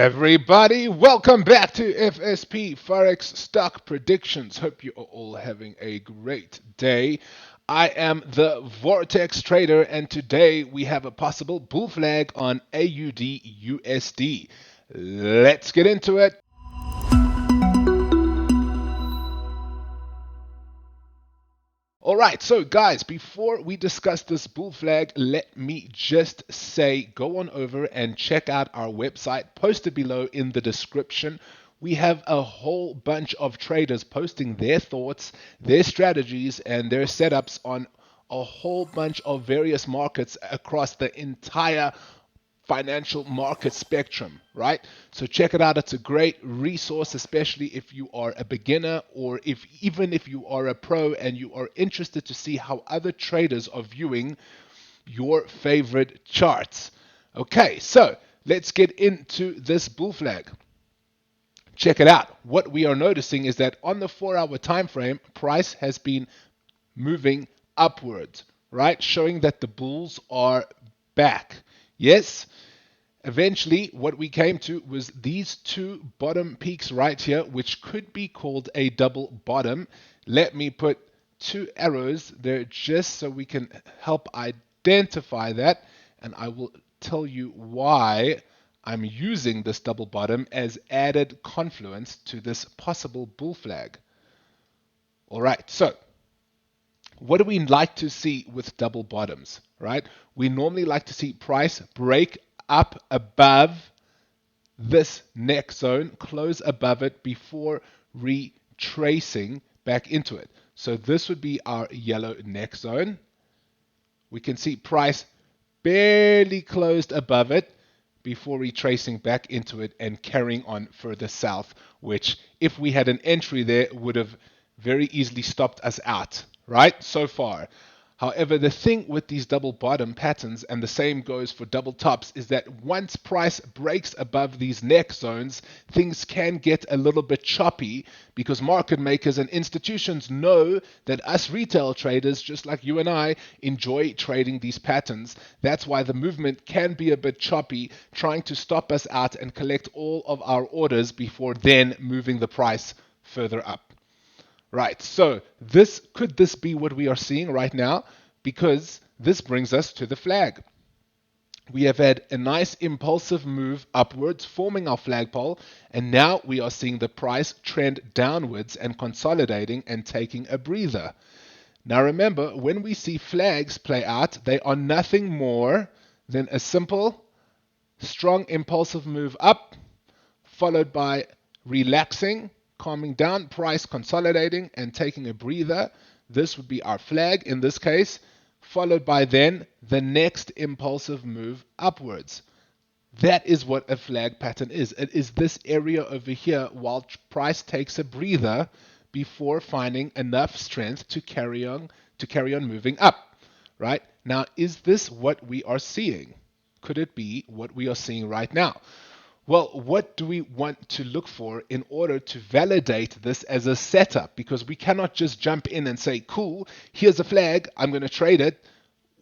Everybody, welcome back to FSP Forex-Stock-Predictions. Hope you are all having a great day. I am the Vortex Trader, and today we have a possible bull flag on AUD USD. Let's get into it. All right, so guys, before we discuss this bull flag, let me just say go on over and check out our website posted below in the description. We have a whole bunch of traders posting their thoughts, their strategies, and their setups on a whole bunch of various markets across the entire financial market spectrum, right? So check it out. It's a great resource, especially if you are a beginner or even if you are a pro and you are interested to see how other traders are viewing your favorite charts. Okay, so let's get into this bull flag. Check it out. What we are noticing is that on the 4-hour time frame, price has been moving upwards, right? Showing that the bulls are back. Yes, eventually what we came to was these two bottom peaks right here, which could be called a double bottom. Let me put two arrows there just so we can help identify that, and I will tell you why I'm using this double bottom as added confluence to this possible bull flag. All right, so what do we like to see with double bottoms, right? We normally like to see price break up above this neck zone, close above it before retracing back into it. So this would be our yellow neck zone. We can see price barely closed above it before retracing back into it and carrying on further south, which if we had an entry there would have very easily stopped us out, right? So far. However, the thing with these double bottom patterns, and the same goes for double tops, is that once price breaks above these neck zones, things can get a little bit choppy because market makers and institutions know that us retail traders, just like you and I, enjoy trading these patterns. That's why the movement can be a bit choppy, trying to stop us out and collect all of our orders before then moving the price further up. Right, so could this be what we are seeing right now? Because this brings us to the flag. We have had a nice impulsive move upwards, forming our flagpole, and now we are seeing the price trend downwards and consolidating and taking a breather. Now remember, when we see flags play out, they are nothing more than a simple, strong impulsive move up, followed by relaxing, calming down, price consolidating and taking a breather. This would be our flag in this case, followed by then the next impulsive move upwards. That is what a flag pattern is. It is this area over here while price takes a breather before finding enough strength to carry on moving up. Right? Now, is this what we are seeing? Could it be what we are seeing right now? Well, what do we want to look for in order to validate this as a setup? Because we cannot just jump in and say, cool, here's a flag, I'm going to trade it.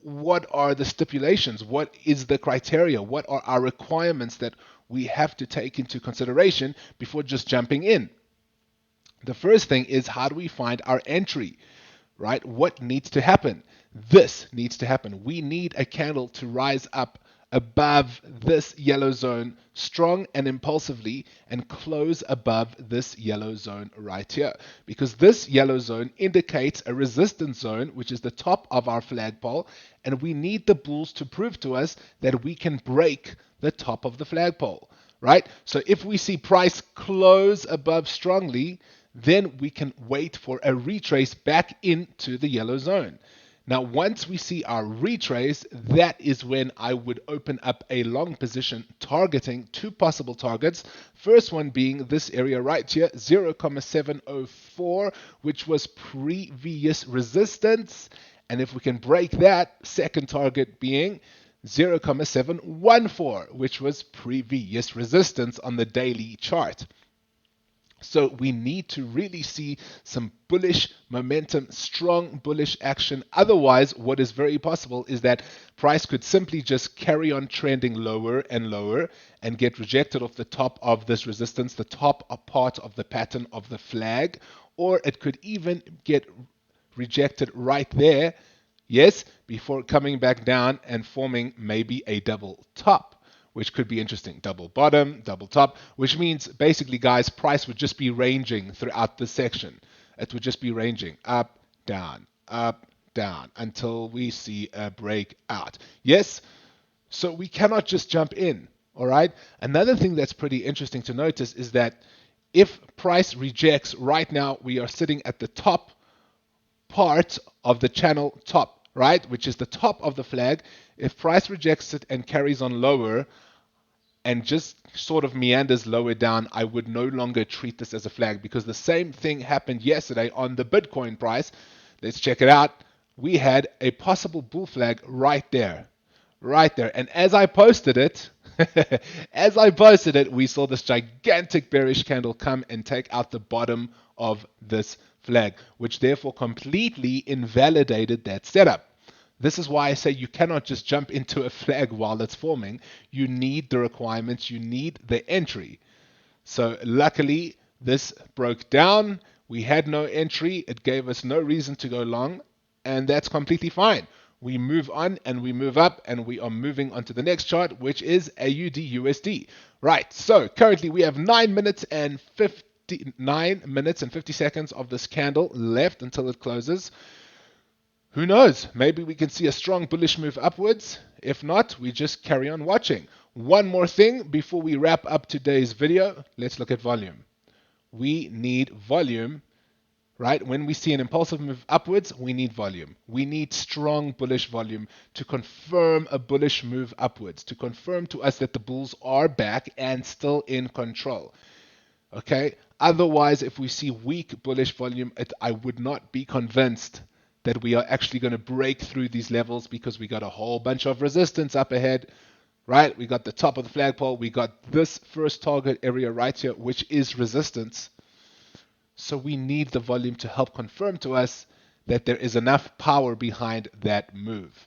What are the stipulations? What is the criteria? What are our requirements that we have to take into consideration before just jumping in? The first thing is, how do we find our entry? Right? What needs to happen? This needs to happen. We need a candle to rise up above this yellow zone strong and impulsively and close above this yellow zone right here, because this yellow zone indicates a resistance zone, which is the top of our flagpole, and we need the bulls to prove to us that we can break the top of the flagpole, right? So if we see price close above strongly, then we can wait for a retrace back into the yellow zone. Now, once we see our retrace, that is when I would open up a long position targeting two possible targets. First one being this area right here, 0.704, which was previous resistance. And if we can break that, second target being 0.714, which was previous resistance on the daily chart. So we need to really see some bullish momentum, strong bullish action. Otherwise, what is very possible is that price could simply just carry on trending lower and lower and get rejected off the top of this resistance, the top part of the pattern of the flag, or it could even get rejected right there, yes, before coming back down and forming maybe a double top, which could be interesting. Double bottom, double top, which means basically, guys, price would just be ranging throughout this section. It would just be ranging up, down, until we see a breakout. Yes, so we cannot just jump in. All right. Another thing that's pretty interesting to notice is that if price rejects right now, we are sitting at the top part of the channel top, right, which is the top of the flag. If price rejects it and carries on lower and just sort of meanders lower down, I would no longer treat this as a flag, because the same thing happened yesterday on the Bitcoin price. Let's check it out. We had a possible bull flag right there, right there. And as I posted it, we saw this gigantic bearish candle come and take out the bottom of this flag, which therefore completely invalidated that setup. This is why I say you cannot just jump into a flag while it's forming. You need the requirements, you need the entry. So luckily, this broke down. We had no entry. It gave us no reason to go long, and that's completely fine. We move on and we move up, and we are moving on to the next chart, which is AUD USD. Right, so currently we have 9 minutes and 50 seconds of this candle left until it closes. Who knows? Maybe we can see a strong bullish move upwards. If not, we just carry on watching. One more thing before we wrap up today's video. Let's look at volume. We need volume, right? When we see an impulsive move upwards, we need volume. We need strong bullish volume to confirm a bullish move upwards, to confirm to us that the bulls are back and still in control. Okay? Otherwise, if we see weak bullish volume, I would not be convinced that we are actually going to break through these levels, because we got a whole bunch of resistance up ahead, right? We got the top of the flagpole. We got this first target area right here, which is resistance. So we need the volume to help confirm to us that there is enough power behind that move.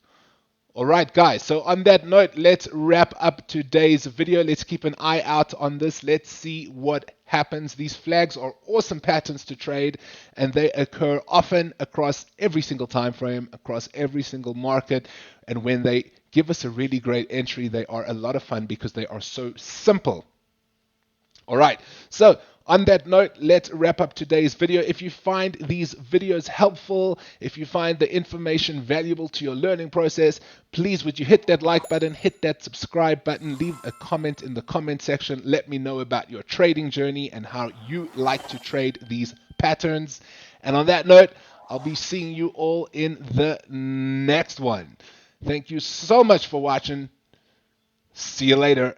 All right, guys, so on that note, let's wrap up today's video. Let's keep an eye out on this. Let's see what happens. These flags are awesome patterns to trade, and they occur often across every single time frame, across every single market. And when they give us a really great entry, they are a lot of fun because they are so simple. All right, so on that note, let's wrap up today's video. If you find these videos helpful, if you find the information valuable to your learning process, please would you hit that like button, hit that subscribe button, leave a comment in the comment section. Let me know about your trading journey and how you like to trade these patterns. And on that note, I'll be seeing you all in the next one. Thank you so much for watching. See you later.